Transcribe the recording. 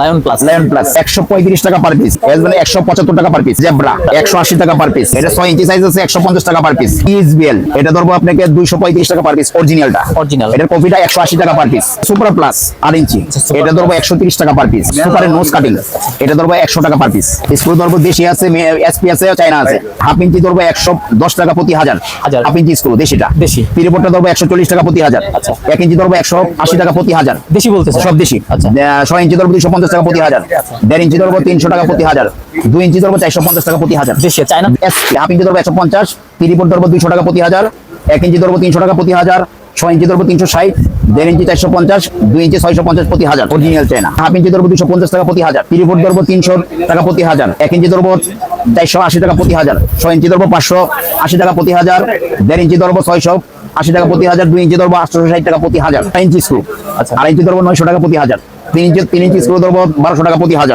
Lion plus 135 টাকা per piece, এসবেল 175 টাকা per piece, zebra 180 টাকা পার পিস, এটা 6 ইঞ্চি সাইজ আছে 150 টাকা পার পিস, ইএসবিএল এটা ধরবো আপনাকে 235 টাকা পার পিস, অরিজিনালটা এটার কপিটা 180 টাকা পার পিস, সুপার প্লাস 8 ইঞ্চি এটা ধরবো 130 টাকা পার পিস, সুপারের নোজ কাটিং এটা ধরবো 100 টাকা পার পিস, স্ক্রু ধরবো দেশি আছে, এসপি আছে, চায়না আছে, হাফ ইঞ্চি ধরবো 110 টাকা প্রতি হাজার, হাফ ইঞ্চি স্ক্রু দেশিটা, পিরিপোর্টটা ধরবো 140 টাকা প্রতি হাজার, 1 ইঞ্চি ধরবো 180 টাকা প্রতি হাজার, দেশি বলতেছে সব দেশি, 6 ইঞ্চি ধরবো 250 টাকা প্রতি হাজার, 1.5 ইঞ্চি ধরবো 300 টাকা প্রতি হাজার, 2 ইঞ্চি ধরবো 450 টাকা প্রতি হাজার, দেশি চায়না, হাফ ইঞ্চি ধরবো 150, পিরিপোর্ট ধরবো 200 টাকা প্রতি হাজার, 1 ইঞ্চি ধরবো 300 টাকা প্রতি হাজার, 6 ইঞ্চি ধরবো 360, 1.5 ইঞ্চি 450, 2 ইঞ্চি 650 প্রতি হাজার, অরিজিনাল চায়না, হাফ ইঞ্চি ধরবো 250 টাকা প্রতি হাজার, পিরিপোর্ট ধরবো 300 টাকা প্রতি হাজার, 1 ইঞ্চি ধরবো 480 টাকা প্রতি হাজার, 6 ইঞ্চি ধরবো 580 টাকা প্রতি হাজার, 1.5 ইঞ্চি ধরবো 680 টাকা প্রতি হাজার, 2 ইঞ্চি ধরবো 860 টাকা প্রতি হাজার, 3 ইঞ্চি স্ক্রু, 2.5 ইঞ্চি ধরবো 900 টাকা প্রতি হাজার, 3 ইঞ্চি স্ক্রু ধরবো 1200 টাকা প্রতি হাজার।